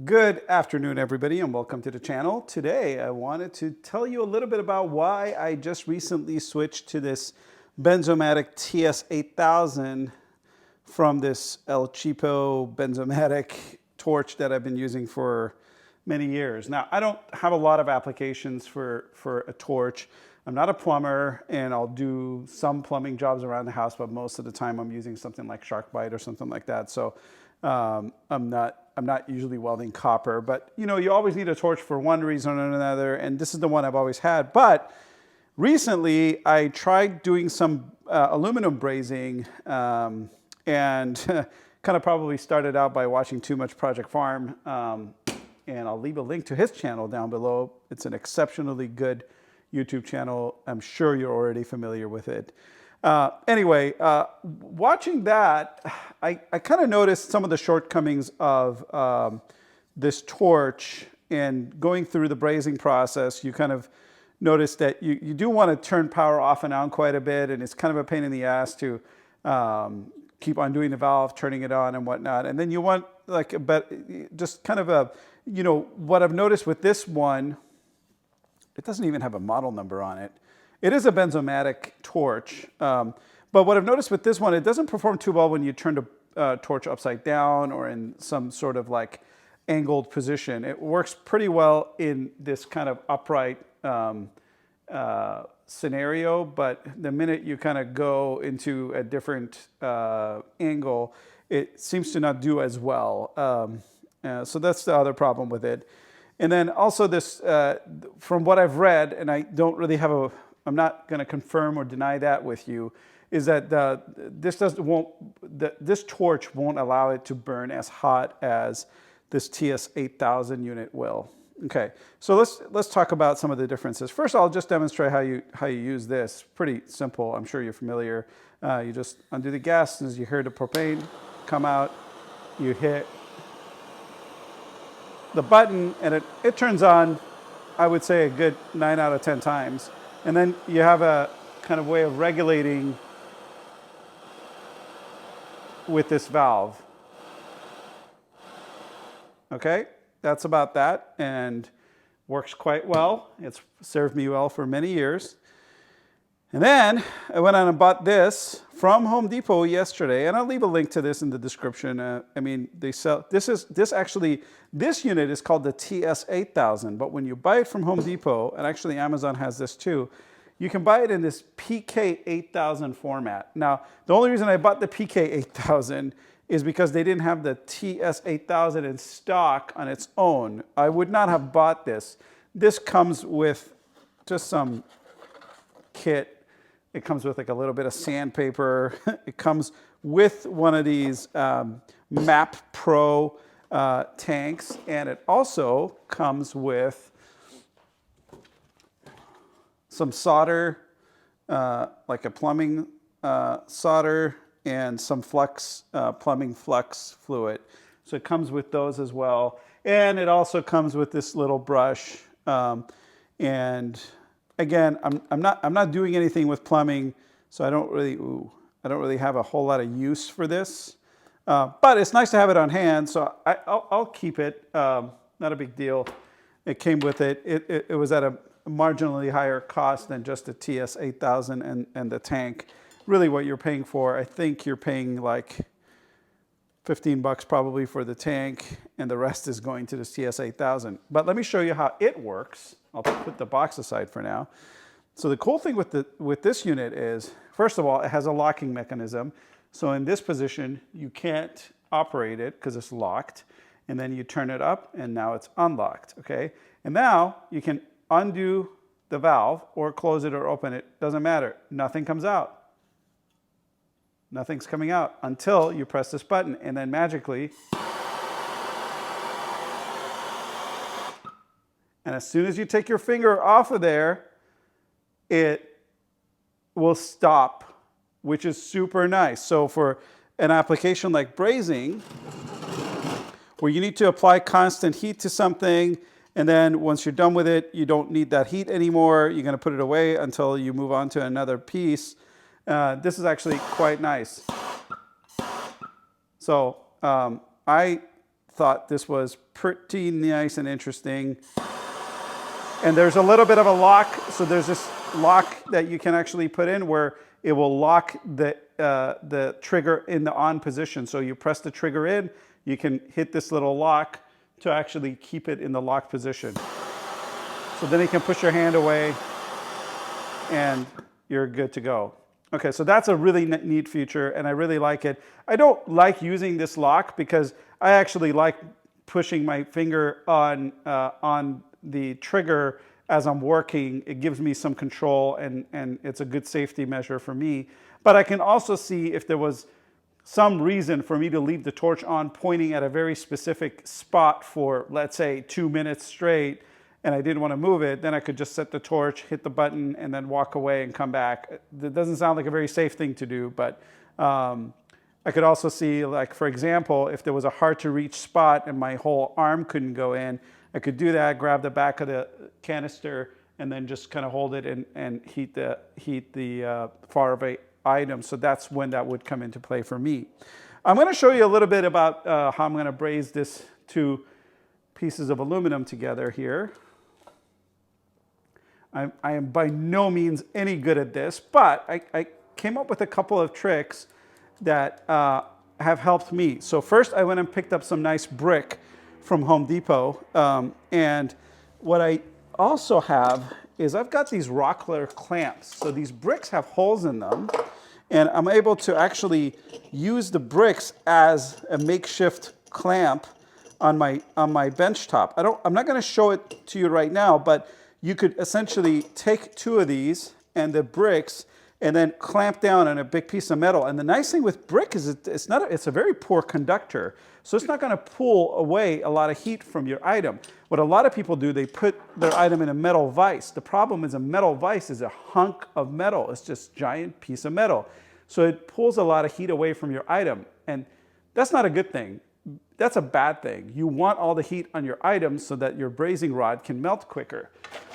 Good afternoon, everybody, and welcome to the channel. Today, I wanted to tell you a little bit about why I just recently switched to this Benzomatic TS8000 from this El Cheapo Benzomatic torch that I've been using for many years. Now, I don't have a lot of applications for a torch. I'm not a plumber, and I'll do some plumbing jobs around the house, but most of the time I'm using something like Shark Bite or something like that. So I'm not usually welding copper, but you always need a torch for one reason or another, and this is the one I've always had. But recently, I tried doing some aluminum brazing, and kind of probably started out by watching too much Project Farm. And I'll leave a link to his channel down below. It's an exceptionally good YouTube channel. I'm sure you're already familiar with it. Anyway, watching that, I kind of noticed some of the shortcomings of this torch, and going through the brazing process, you kind of notice that you do want to turn power off and on quite a bit, and it's kind of a pain in the ass to keep undoing the valve, turning it on and whatnot. And then you want like just kind of what I've noticed with this one, it doesn't even have a model number on it. It is a Benzomatic torch, but what I've noticed with this one, it doesn't perform too well when you turn the torch upside down or in some sort of like angled position. It works pretty well in this kind of upright scenario, but the minute you kind of go into a different angle, it seems to not do as well. So that's the other problem with it. And then also this, from what I've read, and I don't really have I'm not going to confirm or deny that with you, is that this torch won't allow it to burn as hot as this TS8000 unit will. Okay, so let's talk about some of the differences. First, I'll just demonstrate how you use this. Pretty simple. I'm sure you're familiar. You just undo the gas as you hear the propane come out. You hit the button, and it turns on, I would say, a good 9 out of 10 times. And then you have a kind of way of regulating with this valve. Okay, that's about that, and works quite well. It's served me well for many years. And then I went on and bought this from Home Depot yesterday, and I'll leave a link to this in the description. I mean, they sell this unit is called the TS8000, but when you buy it from Home Depot, and actually Amazon has this too, you can buy it in this PK8000 format. Now, the only reason I bought the PK8000 is because they didn't have the TS8000 in stock on its own. I would not have bought this. This comes with just some kit. It comes with like a little bit of sandpaper. It comes with one of these MAP Pro tanks, and it also comes with some solder, like a plumbing solder, and some plumbing flux fluid. So it comes with those as well, and it also comes with this little brush. And again, I'm not doing anything with plumbing, so I don't really have a whole lot of use for this. But it's nice to have it on hand, so I'll keep it. Not a big deal. It came with it. It was at a marginally higher cost than just the TS8000 and the tank. Really, what you're paying for, I think you're paying like 15 bucks probably for the tank, and the rest is going to the TS8000. But let me show you how it works. I'll put the box aside for now. So the cool thing with this unit is, first of all, it has a locking mechanism. So in this position, you can't operate it because it's locked. And then you turn it up, and now it's unlocked, okay? And now you can undo the valve or close it or open it. Doesn't matter. Nothing comes out. Nothing's coming out until you press this button, and then magically, and as soon as you take your finger off of there, it will stop, which is super nice. So for an application like brazing, where you need to apply constant heat to something, and then once you're done with it, you don't need that heat anymore. You're going to put it away until you move on to another piece. This is actually quite nice. So I thought this was pretty nice and interesting. And there's a little bit of a lock. So there's this lock that you can actually put in where it will lock the trigger in the on position. So you press the trigger in, you can hit this little lock to actually keep it in the lock position. So then you can push your hand away and you're good to go. Okay, so that's a really neat feature and I really like it. I don't like using this lock because I actually like pushing my finger on the trigger as I'm working. It gives me some control and it's a good safety measure for me. But I can also see if there was some reason for me to leave the torch on pointing at a very specific spot for, let's say, 2 minutes straight, and I didn't want to move it, then I could just set the torch, hit the button, and then walk away and come back. That doesn't sound like a very safe thing to do, but I could also see, like, for example, if there was a hard-to-reach spot and my whole arm couldn't go in, I could do that, grab the back of the canister, and then just kind of hold it and heat the far away item. So that's when that would come into play for me. I'm going to show you a little bit about how I'm going to braze this two pieces of aluminum together here. I am by no means any good at this, but I came up with a couple of tricks that have helped me. So first I went and picked up some nice brick from Home Depot. And what I also have is I've got these Rockler clamps. So these bricks have holes in them, and I'm able to actually use the bricks as a makeshift clamp on my bench top. I'm not going to show it to you right now, but you could essentially take two of these and the bricks and then clamp down on a big piece of metal. And the nice thing with brick is it's a very poor conductor. So it's not going to pull away a lot of heat from your item. What a lot of people do, they put their item in a metal vise. The problem is a metal vise is a hunk of metal. It's just a giant piece of metal. So it pulls a lot of heat away from your item. And that's not a good thing. That's a bad thing. You want all the heat on your item so that your brazing rod can melt quicker.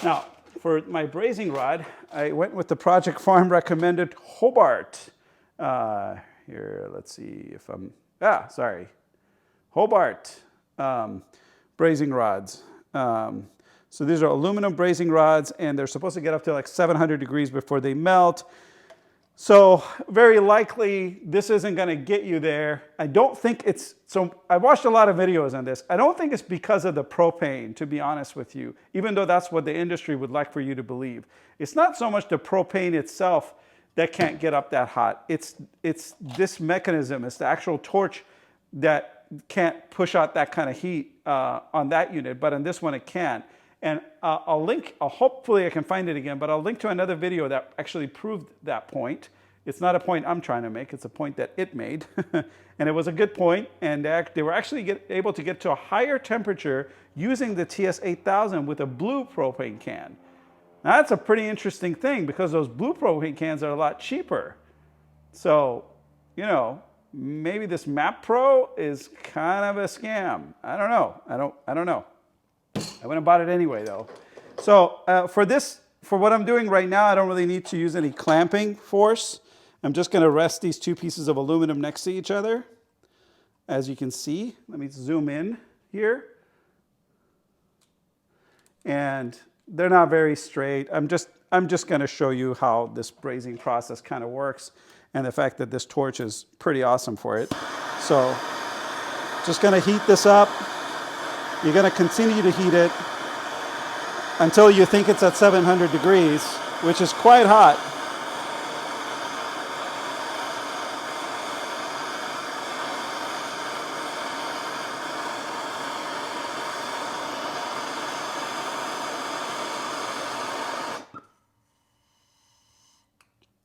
Now, for my brazing rod, I went with the Project Farm recommended Hobart. Here, let's see if I'm, Hobart brazing rods. So these are aluminum brazing rods, and they're supposed to get up to like 700 degrees before they melt. So very likely this isn't going to get you there. I don't think it's, so I watched a lot of videos on this. I don't think it's because of the propane, to be honest with you, even though that's what the industry would like for you to believe. It's not so much the propane itself that can't get up that hot. It's this mechanism, it's the actual torch that can't push out that kind of heat on that unit, but on this one it can. And hopefully I can find it again, but I'll link to another video that actually proved that point. It's not a point I'm trying to make, it's a point that it made. And it was a good point, and they were actually able to get to a higher temperature using the TS8000 with a blue propane can. Now that's a pretty interesting thing because those blue propane cans are a lot cheaper. So, you know, maybe this Map Pro is kind of a scam. I don't know. I don't know. I went and bought it anyway, though. So for what I'm doing right now, I don't really need to use any clamping force. I'm just going to rest these two pieces of aluminum next to each other. As you can see, let me zoom in here. And they're not very straight. I'm just going to show you how this brazing process kind of works, and the fact that this torch is pretty awesome for it. So just going to heat this up. You're going to continue to heat it until you think it's at 700 degrees, which is quite hot.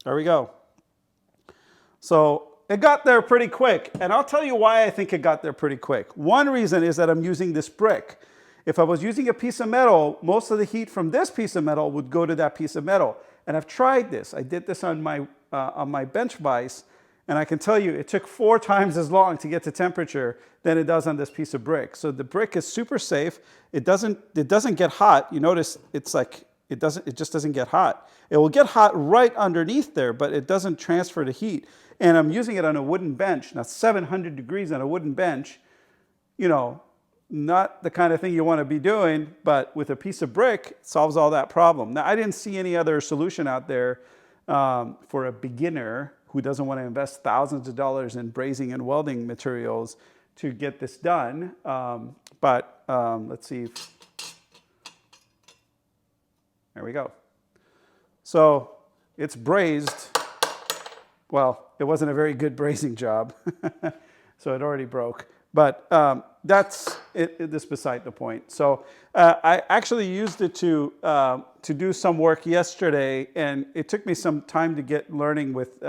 There we go. So it got there pretty quick, and I'll tell you why I think it got there pretty quick. One reason is that I'm using this brick. If I was using a piece of metal, most of the heat from this piece of metal would go to that piece of metal. And I've tried this. I did this on my bench vise, and I can tell you it took 4 times as long to get to temperature than it does on this piece of brick. So the brick is super safe. It doesn't get hot. You notice it's like it just doesn't get hot. It will get hot right underneath there, but it doesn't transfer the heat. And I'm using it on a wooden bench. Now 700 degrees on a wooden bench, not the kind of thing you want to be doing, but with a piece of brick, it solves all that problem. Now, I didn't see any other solution out there for a beginner who doesn't want to invest thousands of dollars in brazing and welding materials to get this done. Let's see. There we go. So it's brazed. Well, it wasn't a very good brazing job, so it already broke. But that's this beside the point. So I actually used it to do some work yesterday, and it took me some time to get learning with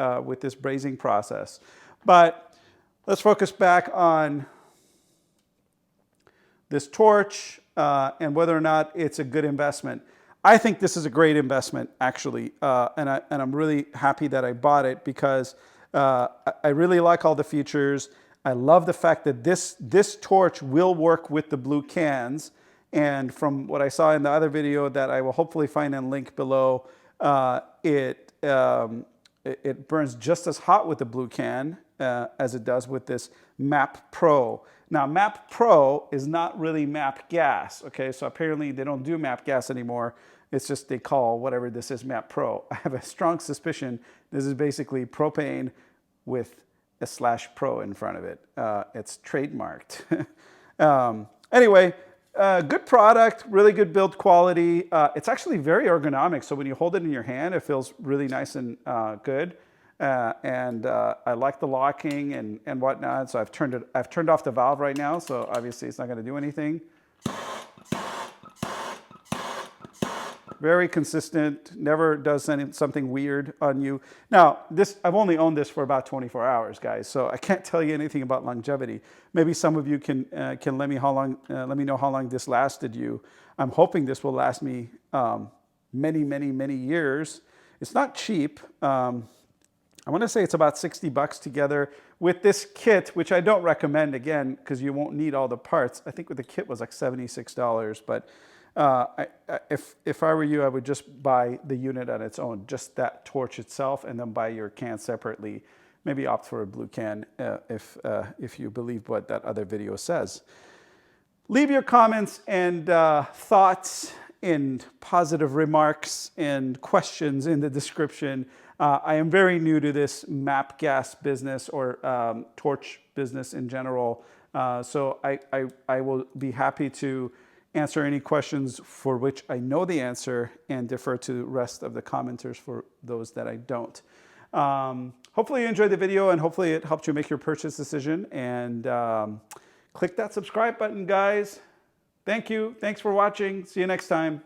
this brazing process. But let's focus back on this torch and whether or not it's a good investment. I think this is a great investment, actually, and I'm really happy that I bought it because I really like all the features. I love the fact that this torch will work with the blue cans, and from what I saw in the other video that I will hopefully find and link below, it burns just as hot with the blue can as it does with this MAP Pro. Now, MAP Pro is not really MAP gas, okay? So apparently they don't do MAP gas anymore. It's just they call whatever this is MAP Pro. I have a strong suspicion this is basically propane with a /pro in front of it. It's trademarked. Anyway, good product, really good build quality. It's actually very ergonomic. So when you hold it in your hand, it feels really nice and good. I like the locking and whatnot. So I've turned off the valve right now. So obviously it's not going to do anything. Very consistent, never does something weird on you. Now, I've only owned this for about 24 hours, guys, so I can't tell you anything about longevity. Maybe some of you can let me know how long this lasted you. I'm hoping this will last me many, many, many years. It's not cheap. I want to say it's about 60 bucks together with this kit, which I don't recommend, again, because you won't need all the parts. I think with the kit was like $76, but if I were you, I would just buy the unit on its own, just that torch itself, and then buy your can separately. Maybe opt for a blue can if you believe what that other video says. Leave your comments and thoughts and positive remarks and questions in the description. I am very new to this MAP gas business or torch business in general, so I will be happy to answer any questions for which I know the answer and defer to the rest of the commenters for those that I don't. Hopefully you enjoyed the video and hopefully it helped you make your purchase decision. And click that subscribe button, guys. Thank you. Thanks for watching. See you next time.